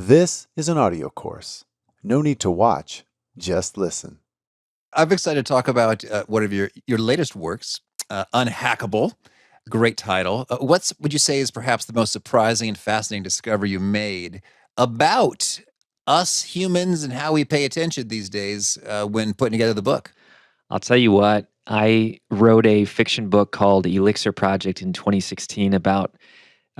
This is an audio course. No need to watch, just listen. I'm excited to talk about one of your latest works, Unhackable. Great title. What's would you say is perhaps the most surprising and fascinating discovery you made about us humans and how we pay attention these days when putting together the book? I'll tell you what, I wrote a fiction book called Elixir Project in 2016 about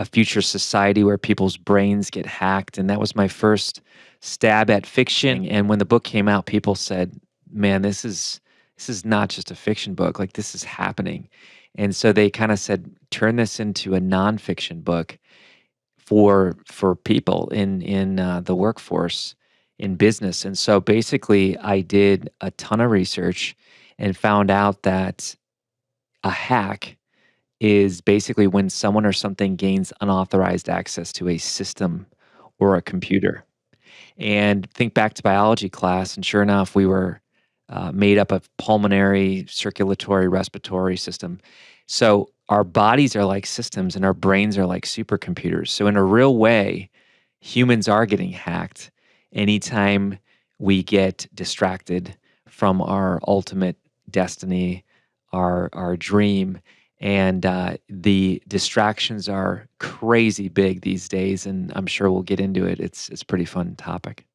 a future society where people's brains get hacked. And that was my first stab at fiction. And when the book came out, people said, man, this is not just a fiction book. Like this is happening. And so they kind of said, turn this into a nonfiction book for people in the workforce in business. And so basically, I did a ton of research and found out that a hack is basically when someone or something gains unauthorized access to a system or a computer. And think back to biology class, and sure enough, we were made up of pulmonary, circulatory, respiratory system. So our bodies are like systems, and our brains are like supercomputers. So in a real way, humans are getting hacked anytime we get distracted from our ultimate destiny, our dream. And the distractions are crazy big these days, and I'm sure we'll get into it. It's a pretty fun topic.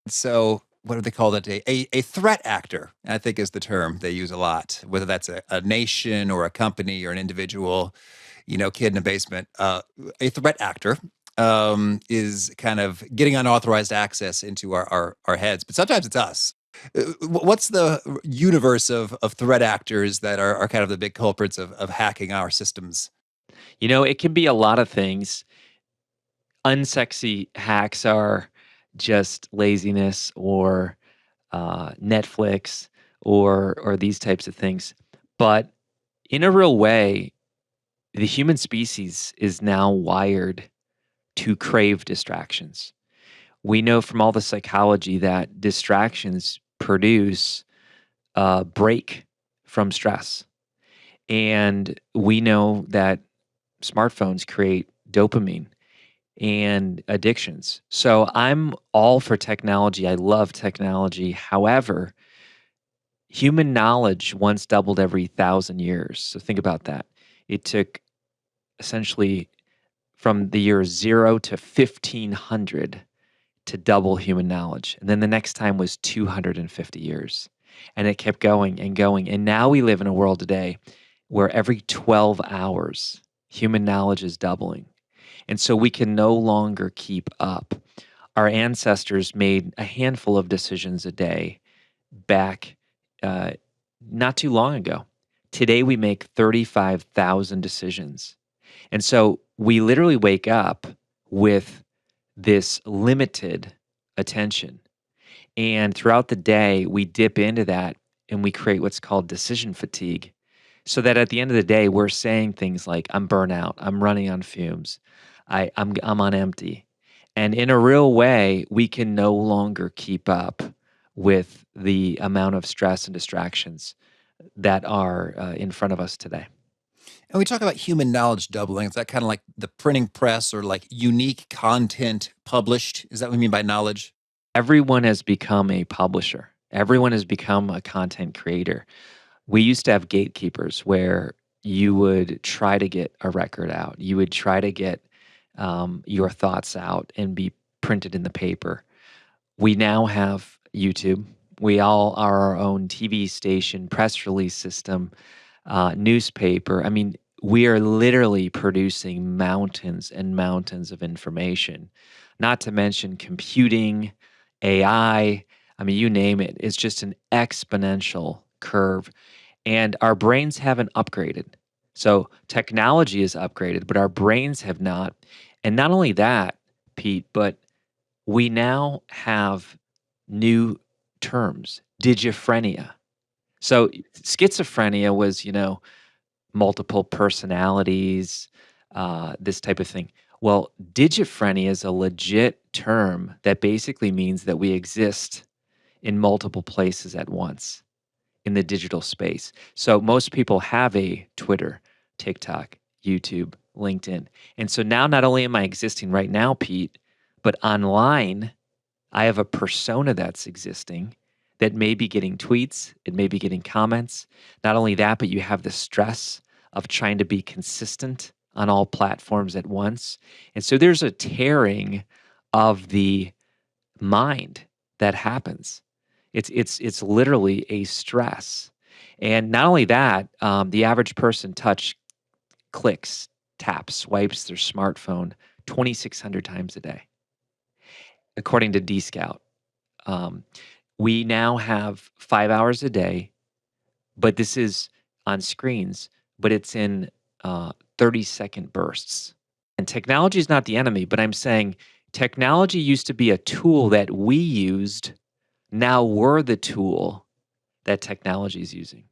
So, what do they call that? A threat actor, I think, is the term they use a lot, whether that's a nation or a company or an individual, kid in a basement. A threat actor is kind of getting unauthorized access into our heads, but sometimes it's us. What's the universe of threat actors that are kind of the big culprits of hacking our systems? You know, it can be a lot of things. Unsexy hacks are just laziness or Netflix or these types of things. But in a real way, the human species is now wired to crave distractions. We know from all the psychology that distractions produce a break from stress. And we know that smartphones create dopamine and addictions. So I'm all for technology. I love technology. However, human knowledge once doubled every 1,000 years. So think about that. It took essentially from the year 0 to 1500 to double human knowledge. And then the next time was 250 years. And it kept going and going. And now we live in a world today where every 12 hours, human knowledge is doubling. And so we can no longer keep up. Our ancestors made a handful of decisions a day back uh, not too long ago. Today we make 35,000 decisions. And so we literally wake up with this limited attention. And throughout the day, we dip into that and we create what's called decision fatigue. So that at the end of the day, we're saying things like, I'm burnout, I'm running on fumes, I'm on empty. And in a real way, we can no longer keep up with the amount of stress and distractions that are in front of us today. And we talk about human knowledge doubling. Is that kind of like the printing press or like unique content published? Is that what we mean by knowledge? Everyone has become a publisher. Everyone has become a content creator. We used to have gatekeepers where you would try to get a record out. You would try to get your thoughts out and be printed in the paper. We now have YouTube. We all are our own TV station, press release system, newspaper. I mean, we are literally producing mountains and mountains of information, not to mention computing, AI. I mean, you name it. It's just an exponential curve. And our brains haven't upgraded. So technology is upgraded, but our brains have not. And not only that, Pete, but we now have new terms, digiphrenia. So schizophrenia was, multiple personalities, this type of thing. Well, digiphrenia is a legit term that basically means that we exist in multiple places at once in the digital space. So most people have a Twitter, TikTok, YouTube, LinkedIn. And so now not only am I existing right now, Pete, But online, I have a persona that's existing that may be getting tweets, it may be getting comments. Not only that, but you have the stress of trying to be consistent on all platforms at once. And so there's a tearing of the mind that happens. It's literally a stress. And not only that, the average person clicks, taps, swipes their smartphone 2,600 times a day, according to Dscout. We now have 5 hours a day, but this is on screens, but it's in 30-second bursts. And technology is not the enemy, but I'm saying technology used to be a tool that we used. Now we're the tool that technology is using.